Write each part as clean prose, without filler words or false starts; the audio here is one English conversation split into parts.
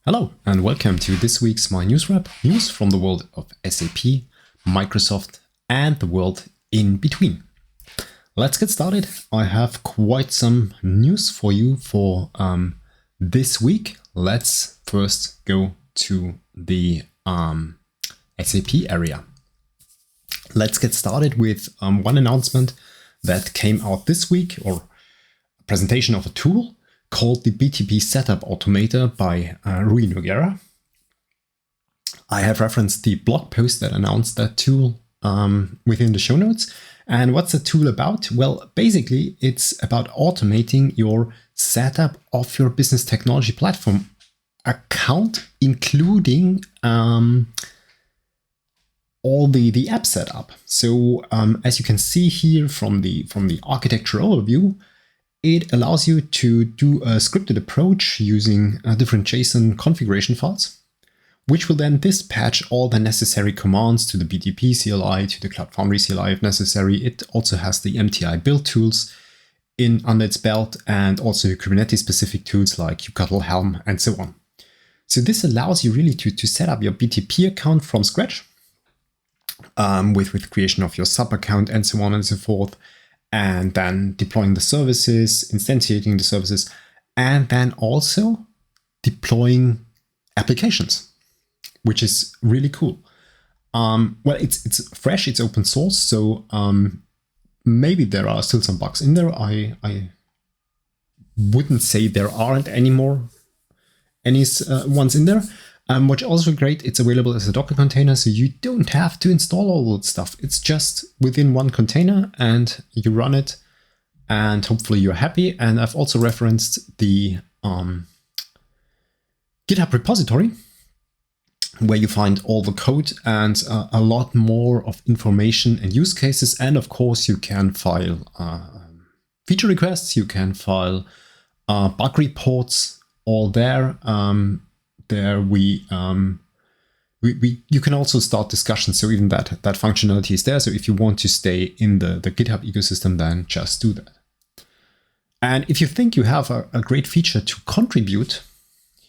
Hello and welcome to this week's myNewsWrap, news from the world of SAP, Microsoft and the world in between. Let's get started. I have quite some news for you for this week. Let's first go to the SAP area. Let's get started with one announcement that came out this week, or a presentation of a tool called the BTP Setup Automator by Rui Nogueira. I have referenced the blog post that announced that tool within the show notes. And what's the tool about? Well, basically, it's about automating your setup of your business technology platform account, including all the app setup. So as you can see here from the architecture overview, it allows you to do a scripted approach using different JSON configuration files, which will then dispatch all the necessary commands to the BTP CLI, to the Cloud Foundry CLI if necessary. It also has the MTI build tools under its belt, and also Kubernetes specific tools like kubectl, Helm, and so on. So this allows you really to set up your BTP account from scratch with creation of your sub account and so on and so forth, and then deploying the services, instantiating the services, and then also deploying applications, which is really cool. Well, it's fresh, it's open source, so maybe there are still some bugs in there. I wouldn't say there aren't any ones in there. What's also great, it's available as a Docker container, so you don't have to install all that stuff. It's just within one container and you run it and hopefully you're happy. And I've also referenced the GitHub repository where you find all the code and a lot more of information and use cases. And of course, you can file feature requests, you can file bug reports, all there. You can also start discussions, so even that functionality is there. So if you want to stay in the GitHub ecosystem, then just do that. And if you think you have a great feature to contribute,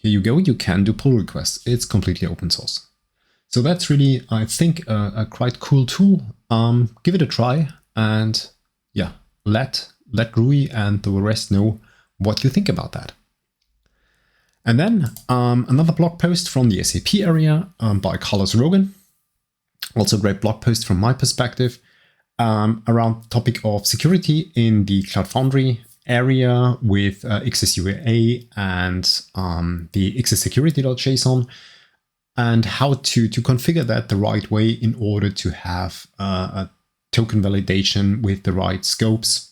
here you go, you can do pull requests. It's completely open source. So that's really, I think, a quite cool tool. Give it a try, and yeah, let Rui and the rest know what you think about that. And then another blog post from the SAP area by Carlos Rogan. Also a great blog post from my perspective around the topic of security in the Cloud Foundry area with XSUAA and the xssecurity.json, and how to configure that the right way in order to have a token validation with the right scopes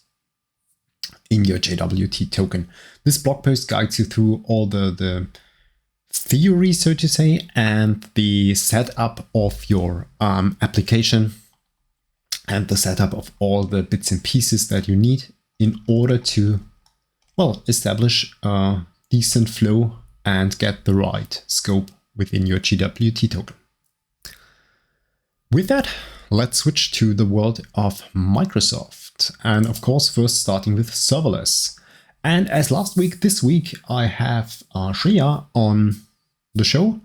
in your JWT token. This blog post guides you through all the theory, so to say, and the setup of your application and the setup of all the bits and pieces that you need in order to, well, establish a decent flow and get the right scope within your JWT token. With that, let's switch to the world of Microsoft. And of course, first starting with serverless. And as last week, this week, I have Shreya on the show,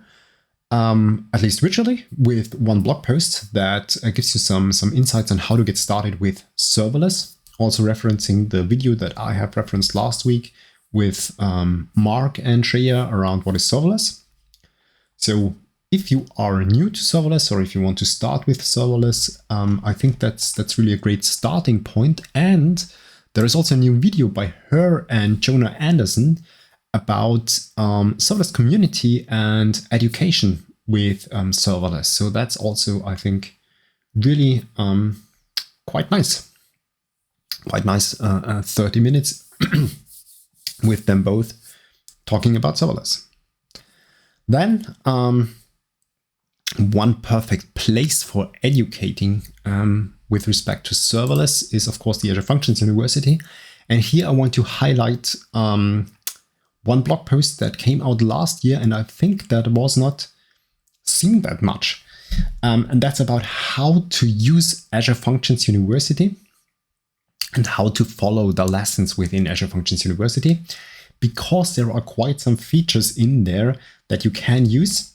at least virtually, with one blog post that gives you some insights on how to get started with serverless. Also referencing the video that I have referenced last week with Mark and Shreya around what is serverless. So if you are new to serverless, or if you want to start with serverless, I think that's really a great starting point. And there is also a new video by her and Jonah Anderson about serverless community and education with serverless. So that's also, I think, really quite nice. Quite nice 30 minutes with them both talking about serverless. Then one perfect place for educating with respect to serverless is, of course, the Azure Functions University. And here I want to highlight one blog post that came out last year, and I think that was not seen that much. And that's about how to use Azure Functions University and how to follow the lessons within Azure Functions University. because there are quite some features in there that you can use,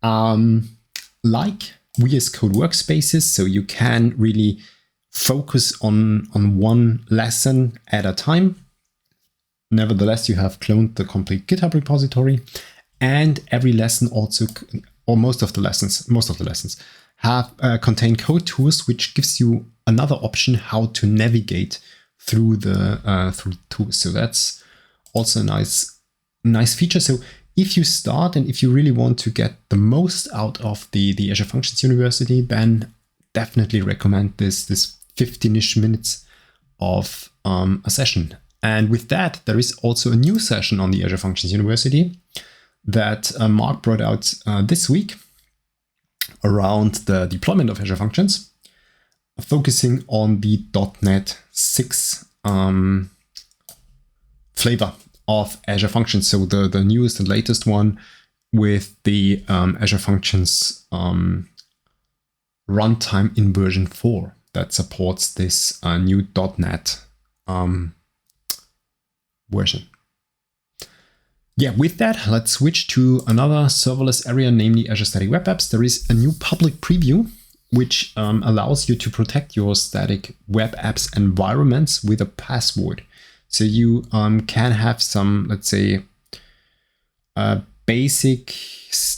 like VS Code workspaces. So you can really focus on one lesson at a time. Nevertheless, you have cloned the complete GitHub repository, and every lesson also, or most of the lessons have contain code tools, which gives you another option how to navigate through the tools. So that's also a nice feature. So if you start and if you really want to get the most out of the Azure Functions University, then definitely recommend this 15-ish minutes of a session. And with that, there is also a new session on the Azure Functions University that Mark brought out this week around the deployment of Azure Functions, focusing on the .NET 6 flavor of Azure Functions. So the newest and latest one with the Azure Functions runtime in version 4 that supports this new .NET version. Yeah, with that, let's switch to another serverless area, namely Azure Static Web Apps. There is a new public preview which allows you to protect your static web apps environments with a password. So you can have some, let's say, basic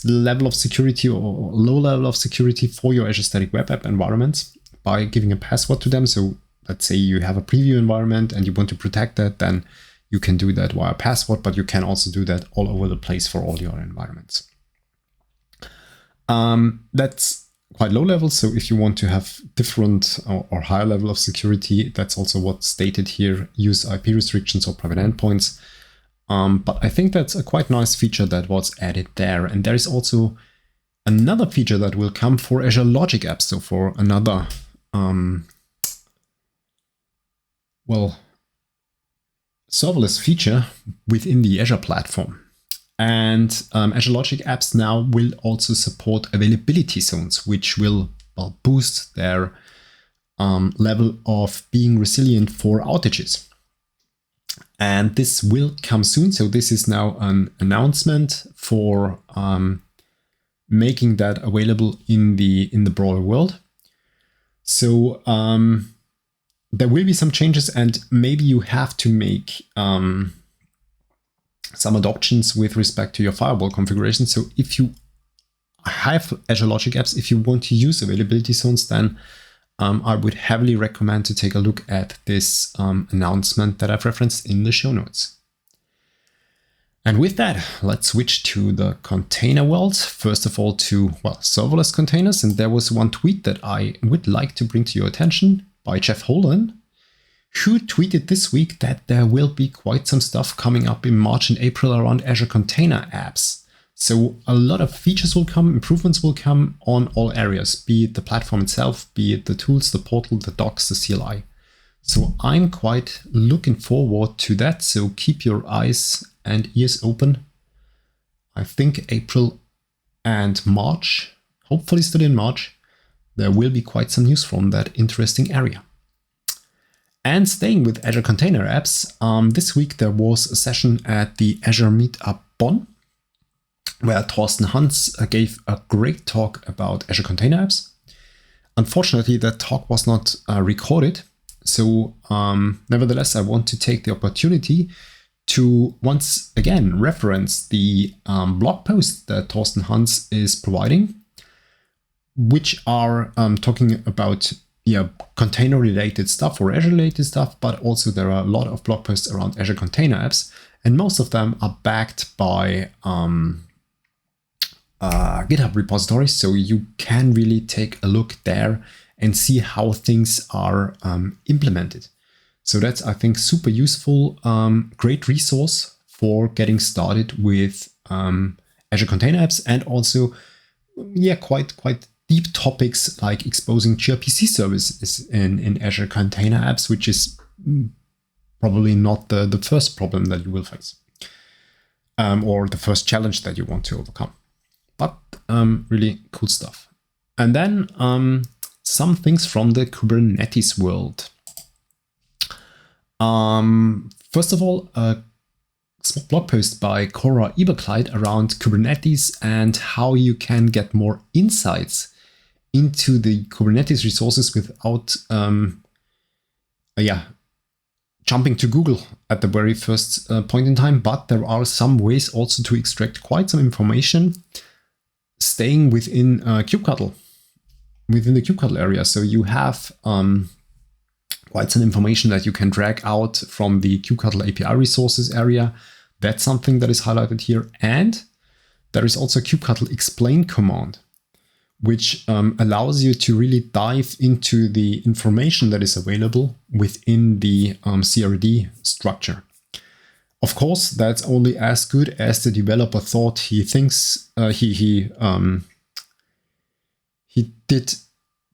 level of security or low level of security for your Azure Static Web App environments by giving a password to them. So let's say you have a preview environment and you want to protect that, then you can do that via password, but you can also do that all over the place for all your environments. That's quite low level. So if you want to have different or higher level of security, that's also what's stated here, use IP restrictions or private endpoints. But I think that's a quite nice feature that was added there. And there is also another feature that will come for Azure Logic Apps. So for another, serverless feature within the Azure platform. And Azure Logic Apps now will also support availability zones, which will boost their level of being resilient for outages. And this will come soon. So this is now an announcement for making that available in the broader world. So there will be some changes, and maybe you have to make some adoptions with respect to your firewall configuration. So if you have Azure Logic Apps, if you want to use availability zones, then I would heavily recommend to take a look at this announcement that I've referenced in the show notes. And with that, let's switch to the container world. First of all, to serverless containers. And there was one tweet that I would like to bring to your attention by Jeff Holden, who tweeted this week that there will be quite some stuff coming up in March and April around Azure Container Apps. So a lot of features will come, improvements will come on all areas, be it the platform itself, be it the tools, the portal, the docs, the CLI. So I'm quite looking forward to that. So keep your eyes and ears open. I think April and March, hopefully still in March, there will be quite some news from that interesting area. And staying with Azure Container Apps, this week there was a session at the Azure Meetup Bonn, where Thorsten Hans gave a great talk about Azure Container Apps. Unfortunately, that talk was not recorded. So nevertheless, I want to take the opportunity to once again reference the blog post that Thorsten Hans is providing, which are talking about container related stuff or Azure related stuff, but also there are a lot of blog posts around Azure Container Apps, and most of them are backed by GitHub repositories. So you can really take a look there and see how things are implemented. So that's, I think, super useful, great resource for getting started with Azure Container Apps, and also, quite deep topics like exposing gRPC services in Azure Container Apps, which is probably not the first problem that you will face, or the first challenge that you want to overcome. But really cool stuff. And then some things from the Kubernetes world. First of all, a small blog post by Cora Eberkleid around Kubernetes and how you can get more insights into the Kubernetes resources without jumping to Google at the very first point in time. But there are some ways also to extract quite some information staying within kubectl, within the kubectl area. So you have quite some information that you can drag out from the kubectl API resources area. That's something that is highlighted here. And there is also a kubectl explain command, which allows you to really dive into the information that is available within the CRD structure. Of course, that's only as good as the developer thought he thinks he did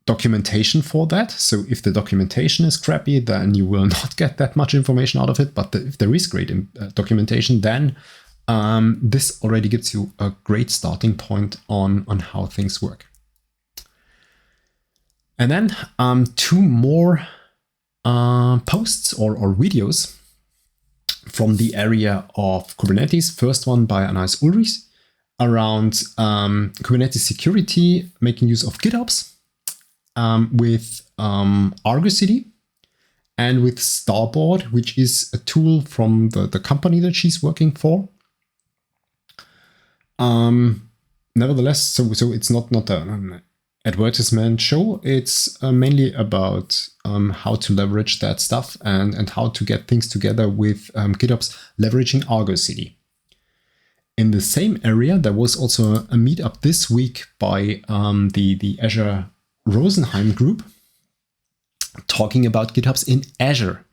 documentation for that. So if the documentation is crappy, then you will not get that much information out of it. But if there is great documentation, then this already gives you a great starting point on how things work. And then two more posts or videos from the area of Kubernetes. First one by Anais Ulrichs around Kubernetes security, making use of GitOps with Argo CD and with Starboard, which is a tool from the company that she's working for. Nevertheless, so it's not an advertisement show. It's mainly about how to leverage that stuff and how to get things together with GitOps leveraging Argo CD. In the same area, there was also a meetup this week by the Azure Rosenheim group talking about GitOps in Azure.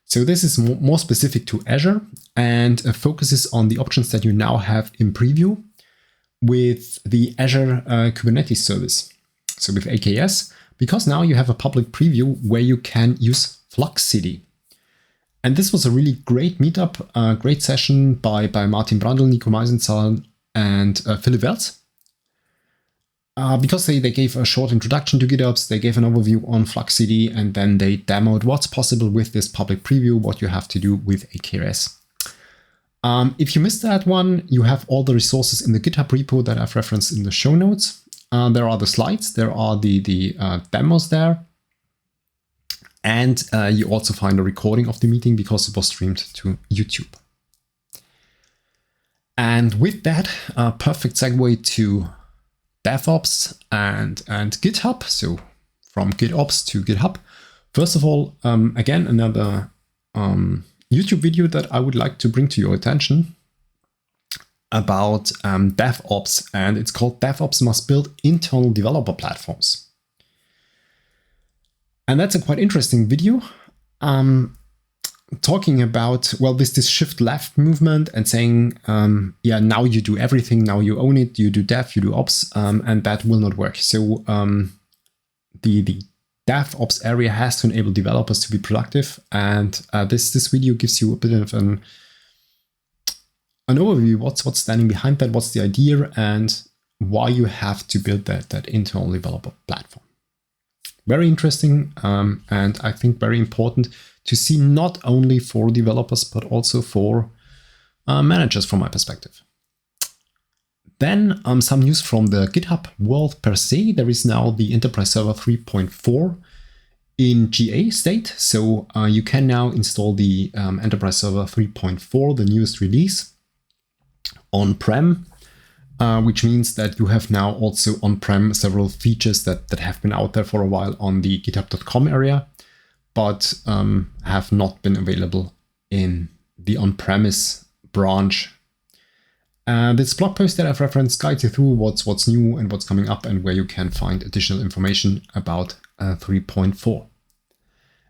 So this is more specific to Azure and focuses on the options that you now have in preview with the Azure Kubernetes service. So with AKS, because now you have a public preview where you can use Flux CD. And this was a really great meetup, a great session by Martin Brandl, Nico Meisenzahl, and Philipp Welz. Because they gave a short introduction to GitOps, they gave an overview on Flux CD, and then they demoed what's possible with this public preview, what you have to do with AKS. If you missed that one, you have all the resources in the GitHub repo that I've referenced in the show notes. There are the slides, there are the demos there. And you also find a recording of the meeting because it was streamed to YouTube. And with that, a perfect segue to DevOps and GitHub. So from GitOps to GitHub. First of all, again, another YouTube video that I would like to bring to your attention about DevOps, and it's called DevOps Must Build Internal Developer Platforms. And that's a quite interesting video talking about, well, this shift left movement and saying, now you do everything, now you own it, you do dev, you do ops, and that will not work. So the DevOps area has to enable developers to be productive. And this video gives you a bit of an overview, what's standing behind that, what's the idea, and why you have to build that internal developer platform. Very interesting, and I think very important to see, not only for developers, but also for managers from my perspective. Then some news from the GitHub world per se. There is now the Enterprise Server 3.4 in GA state. So you can now install the Enterprise Server 3.4, the newest release, on-prem, which means that you have now also on-prem several features that have been out there for a while on the github.com area, but have not been available in the on-premise branch. This blog post that I've referenced guides you through what's new and what's coming up and where you can find additional information about 3.4.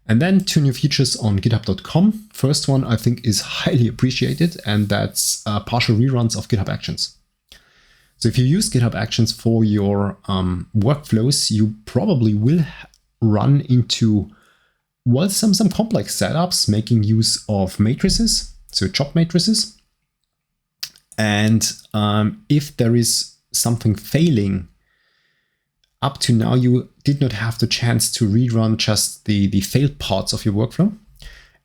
And then two new features on github.com. First one I think is highly appreciated, and that's partial reruns of GitHub Actions. So if you use GitHub Actions for your workflows, you probably will run into, well, some complex setups making use of matrices, so job matrices. And if there is something failing, up to now, you did not have the chance to rerun just the failed parts of your workflow.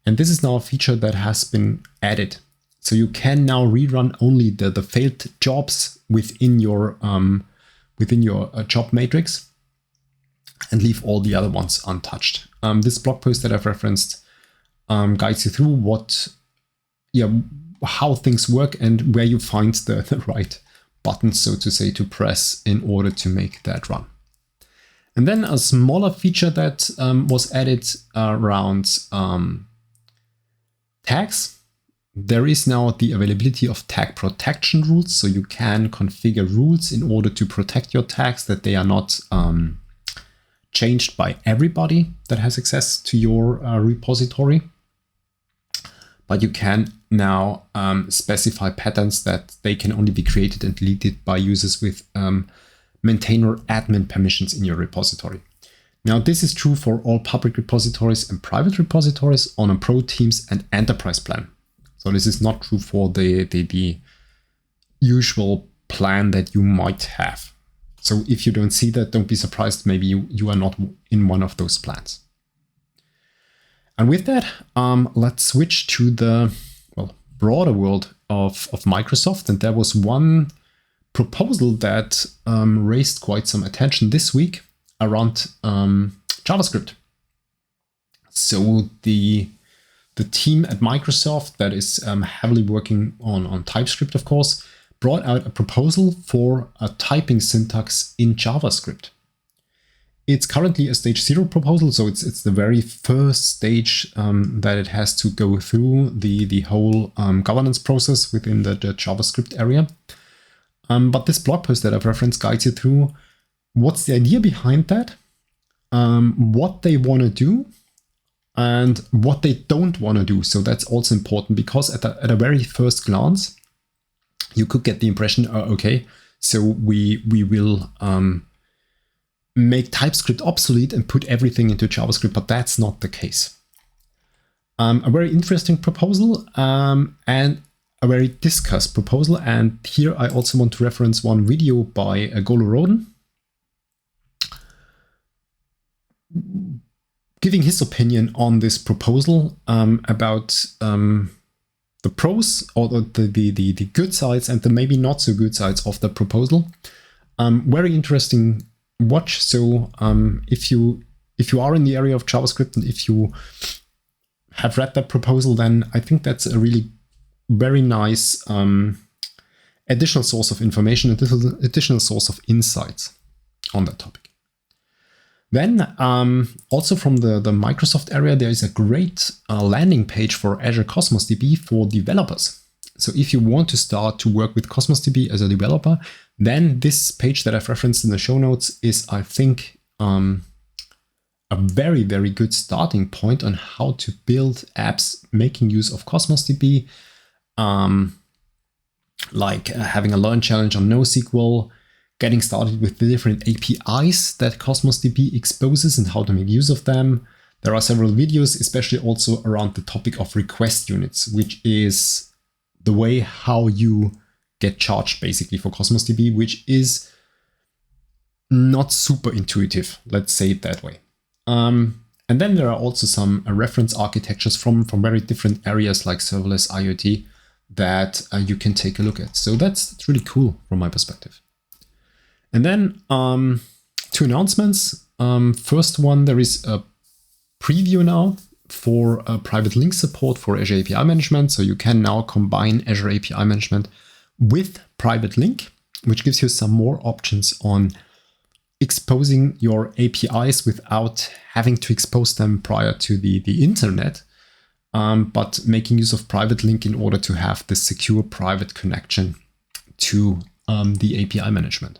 And this is now a feature that has been added. So you can now rerun only the failed jobs within your job matrix and leave all the other ones untouched. This blog post that I've referenced guides you through how things work and where you find the right button, so to say, to press in order to make that run. And then a smaller feature that was added around tags. There is now the availability of tag protection rules, so you can configure rules in order to protect your tags, that they are not changed by everybody that has access to your repository. But you can now specify patterns that they can only be created and deleted by users with maintainer admin permissions in your repository. Now, this is true for all public repositories and private repositories on a Pro, Teams, and Enterprise plan. So this is not true for the usual plan that you might have. So if you don't see that, don't be surprised. Maybe you are not in one of those plans. And with that, let's switch to the broader world of Microsoft. And there was one proposal that raised quite some attention this week around JavaScript. So the team at Microsoft that is heavily working on TypeScript, of course, brought out a proposal for a typing syntax in JavaScript. It's currently a stage 0 proposal, so it's the very first stage that it has to go through the whole governance process within the JavaScript area. But this blog post that I've referenced guides you through what's the idea behind that, what they want to do, and what they don't want to do. So that's also important, because at a very first glance, you could get the impression, okay, so we will make TypeScript obsolete and put everything into JavaScript, but that's not the case. A very interesting proposal and a very discussed proposal. And here I also want to reference one video by Golo Roden, giving his opinion on this proposal about the pros or the good sides and the maybe not so good sides of the proposal. Very interesting watch. So if you are in the area of JavaScript and if you have read that proposal, then I think that's a really very nice additional source of information, additional source of insights on that topic. Then also from the Microsoft area, there is a great landing page for Azure Cosmos DB for developers. So if you want to start to work with Cosmos DB as a developer, then this page that I've referenced in the show notes is, I think, a very, very good starting point on how to build apps making use of Cosmos DB, like having a learn challenge on NoSQL, getting started with the different APIs that Cosmos DB exposes and how to make use of them. There are several videos, especially also around the topic of request units, which is the way how you get charged basically for Cosmos DB, which is not super intuitive, let's say it that way. And then there are also some reference architectures from very different areas like serverless, IoT that you can take a look at. So that's really cool from my perspective. And then two announcements. First one, there is a preview now for private link support for Azure API management. So you can now combine Azure API management with private link, which gives you some more options on exposing your APIs without having to expose them prior to the internet, but making use of private link in order to have the secure private connection to the API management.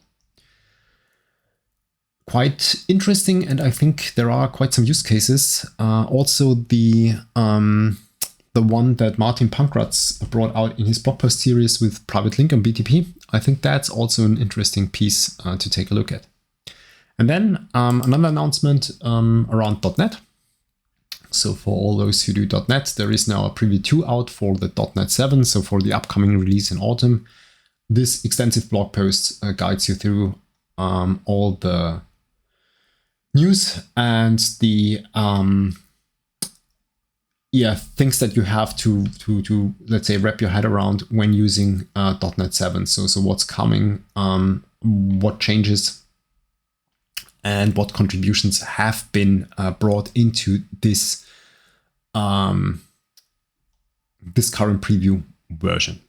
Quite interesting, and I think there are quite some use cases. Also, the one that Martin Pankratz brought out in his blog post series with private link on BTP. I think that's also an interesting piece to take a look at. And then another announcement around .NET. So for all those who do .NET, there is now a preview 2 out for the .NET 7. So for the upcoming release in autumn, this extensive blog post guides you through all the news and the things that you have to let's say wrap your head around when using .NET 7. So what's coming, what changes, and what contributions have been brought into this this current preview version.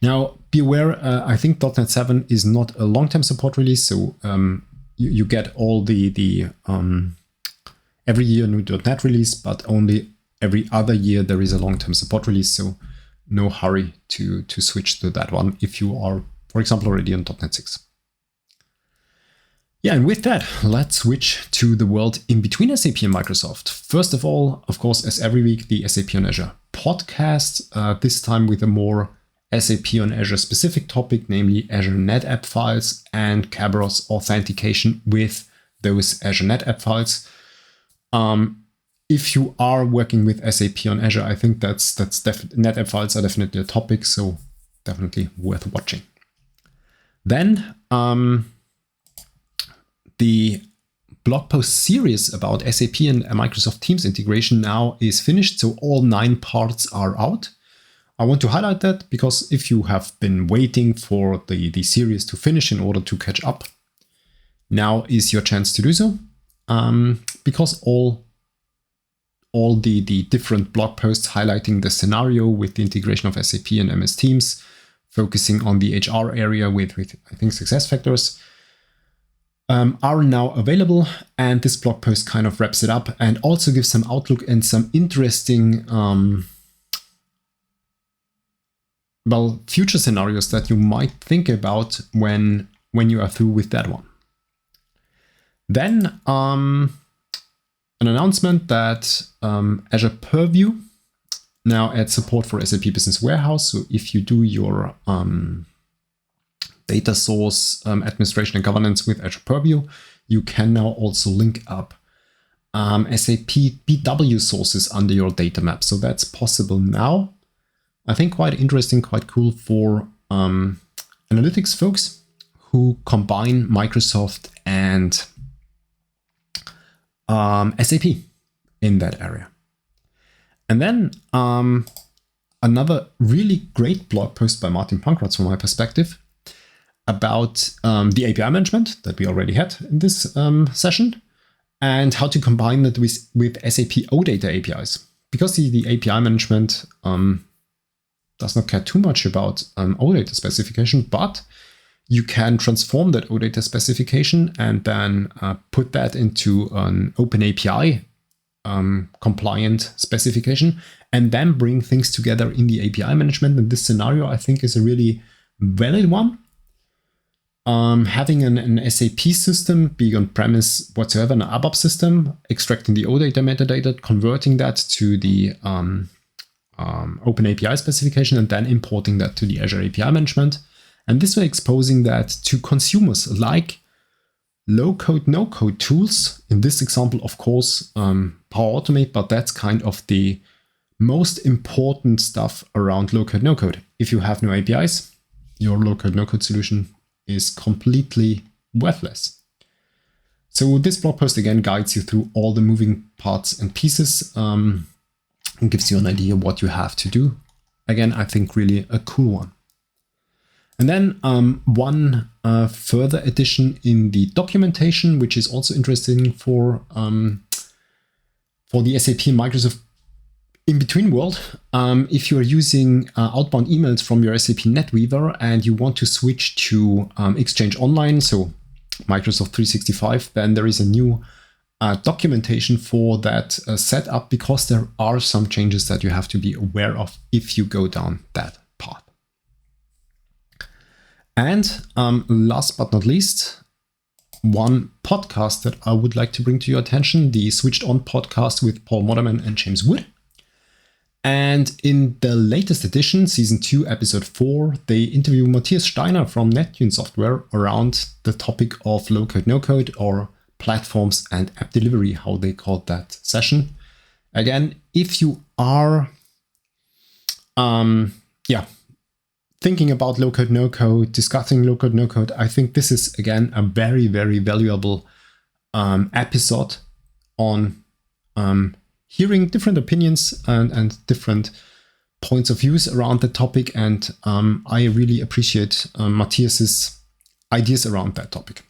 Now, be aware, I think .NET 7 is not a long-term support release, so you get all the every year new .NET release, but only every other year there is a long-term support release, so no hurry to switch to that one if you are, for example, already on .NET 6. Yeah, and with that, let's switch to the world in between SAP and Microsoft. First of all, of course, as every week, the SAP on Azure podcast, this time with a more SAP on Azure specific topic, namely Azure NetApp files and Kerberos authentication with those Azure NetApp files. If you are working with SAP on Azure, I think that's NetApp files are definitely a topic, so definitely worth watching. Then the blog post series about SAP and Microsoft Teams integration now is finished, so all 9 parts are out. I want to highlight that because if you have been waiting for the series to finish in order to catch up, now is your chance to do so. Because all the different blog posts highlighting the scenario with the integration of SAP and MS Teams, focusing on the HR area with I think SuccessFactors, are now available. And this blog post kind of wraps it up and also gives some outlook and some interesting future scenarios that you might think about when you are through with that one. Then an announcement that Azure Purview now adds support for SAP Business Warehouse. So if you do your data source administration and governance with Azure Purview, you can now also link up SAP BW sources under your data map. So that's possible now. I think quite interesting, quite cool for analytics folks who combine Microsoft and SAP in that area. And then another really great blog post by Martin Pankratz from my perspective about the API management that we already had in this session and how to combine that with SAP OData APIs. Because the API management does not care too much about OData specification, but you can transform that OData specification and then put that into an OpenAPI compliant specification and then bring things together in the API management. And this scenario, I think, is a really valid one. Having an SAP system, being on-premise whatsoever, an ABAP system, extracting the OData metadata, converting that to the OpenAPI specification, and then importing that to the Azure API management. And this way exposing that to consumers like low-code, no-code tools. In this example, of course, Power Automate, but that's kind of the most important stuff around low-code, no-code. If you have no APIs, your low-code, no-code solution is completely worthless. So this blog post again guides you through all the moving parts and pieces and gives you an idea what you have to do. Again, I think really a cool one. And then one further addition in the documentation, which is also interesting for the SAP and Microsoft in-between world. If you are using outbound emails from your SAP NetWeaver and you want to switch to Exchange Online, so Microsoft 365, then there is a new documentation for that setup, because there are some changes that you have to be aware of if you go down that path. And last but not least, one podcast that I would like to bring to your attention, the Switched On podcast with Paul Moderman and James Wood. And in the latest edition, Season 2, Episode 4, they interview Matthias Steiner from Neptune Software around the topic of low-code, no-code, or platforms and app delivery, how they called that session. Again, if you are thinking about low-code, no-code, discussing low-code, no-code, I think this is, again, a very, very valuable episode on hearing different opinions and different points of views around the topic. And I really appreciate Matthias's ideas around that topic.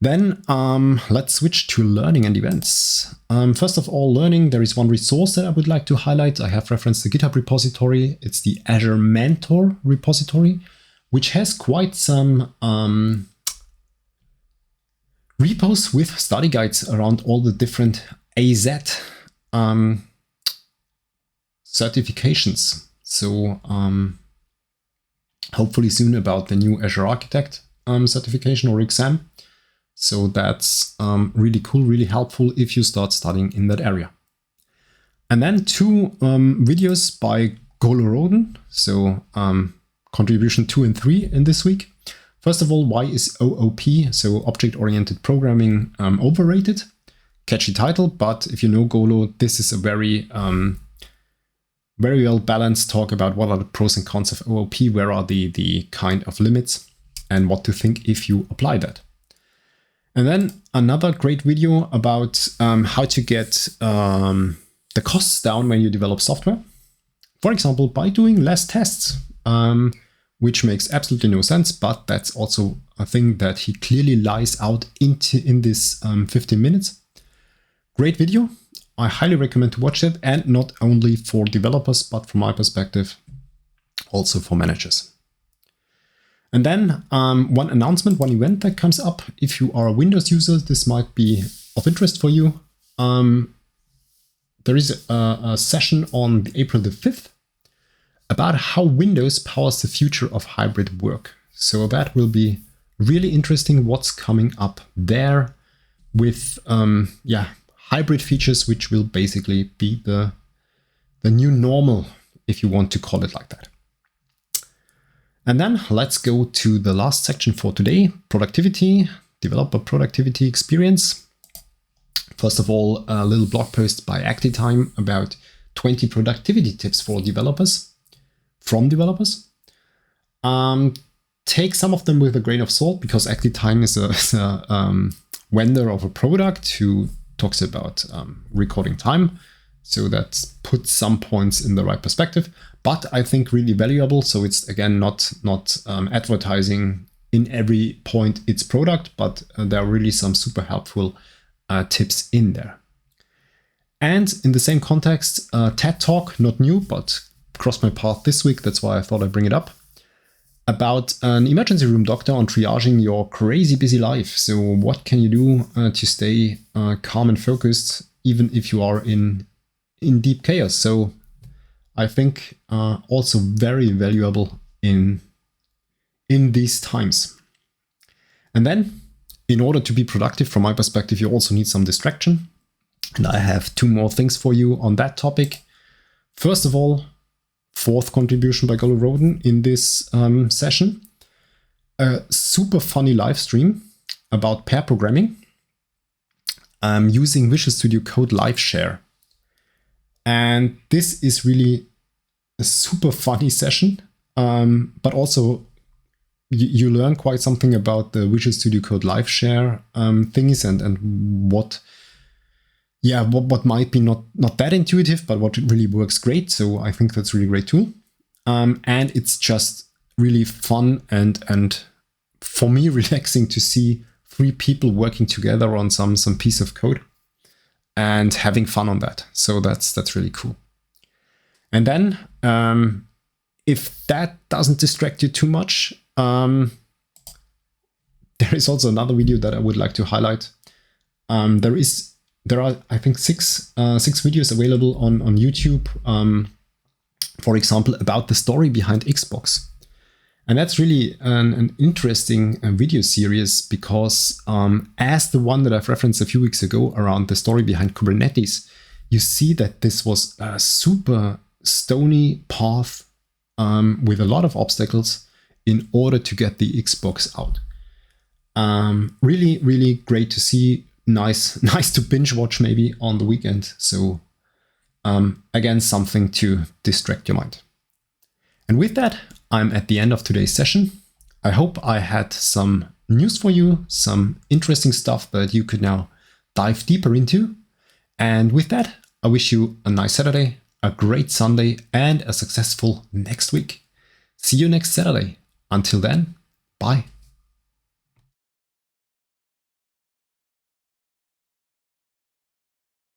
Then let's switch to learning and events. First of all, learning, there is one resource that I would like to highlight. I have referenced the GitHub repository. It's the Azure Mentor repository, which has quite some repos with study guides around all the different AZ certifications. So hopefully soon about the new Azure Architect certification or exam. So that's really cool, really helpful if you start studying in that area. And then two videos by Golo Roden. So contribution 2 and 3 in this week. First of all, why is OOP, so object-oriented programming, overrated? Catchy title, but if you know Golo, this is a very well balanced talk about what are the pros and cons of OOP, where are the kind of limits, and what to think if you apply that. And then another great video about how to get the costs down when you develop software. For example, by doing less tests, which makes absolutely no sense, but that's also a thing that he clearly lies out in this 15 minutes. Great video. I highly recommend to watch it, and not only for developers, but from my perspective, also for managers. And then one announcement, one event that comes up. If you are a Windows user, this might be of interest for you. There is a session on April the 5th about how Windows powers the future of hybrid work. So that will be really interesting what's coming up there with hybrid features, which will basically be the new normal, if you want to call it like that. And then let's go to the last section for today, productivity, developer productivity experience. First of all, a little blog post by ActiTime about 20 productivity tips for developers, from developers. Take some of them with a grain of salt, because ActiTime is a vendor of a product who talks about recording time. So that puts some points in the right perspective, but I think really valuable. So it's again not advertising in every point its product, but there are really some super helpful tips in there. And in the same context, TED Talk, not new, but crossed my path this week. That's why I thought I'd bring it up. About an emergency room doctor on triaging your crazy busy life. So what can you do to stay calm and focused, even if you are in deep chaos? So I think also very valuable in these times. And then in order to be productive, from my perspective, you also need some distraction. And I have two more things for you on that topic. First of all, fourth contribution by Golo Roden in this session, a super funny live stream about pair programming using Visual Studio Code Live Share. And this is really a super funny session, but also you learn quite something about the Visual Studio Code Live Share things and what might be not that intuitive, but what really works great. So I think that's a really great tool. And it's just really fun and for me relaxing to see three people working together on some piece of code and having fun on that. So that's really cool. And then if that doesn't distract you too much, there is also another video that I would like to highlight. There are, I think, six videos available on YouTube, for example, about the story behind Xbox. And that's really an interesting video series because as the one that I've referenced a few weeks ago around the story behind Kubernetes, you see that this was a super stony path with a lot of obstacles in order to get the Xbox out. Really, really great to see. Nice to binge watch maybe on the weekend. So again, something to distract your mind. And with that, I'm at the end of today's session. I hope I had some news for you, some interesting stuff that you could now dive deeper into. And with that, I wish you a nice Saturday, a great Sunday, and a successful next week. See you next Saturday. Until then, bye.